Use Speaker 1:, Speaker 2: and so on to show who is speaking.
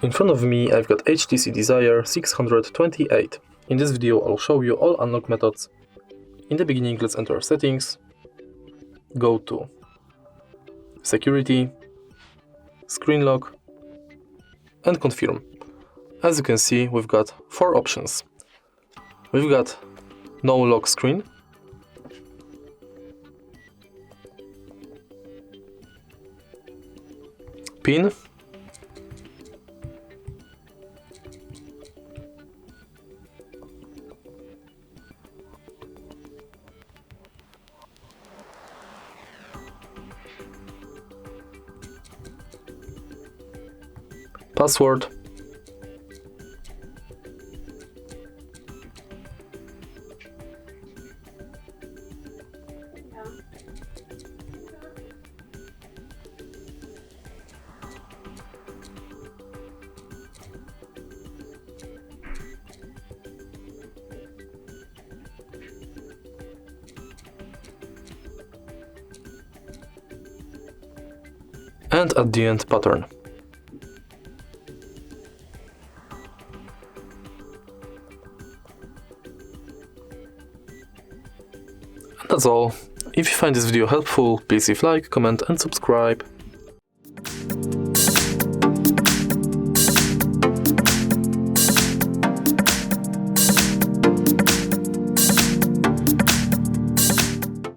Speaker 1: In front of me I've got HTC Desire 628. In this video I'll show you all unlock methods. In the beginning let's enter settings, go to security, screen lock and confirm. As you can see we've got 4 options. We've got no lock screen, PIN, password, and at the end pattern. That's all. If you find this video helpful, please leave a like, comment and subscribe.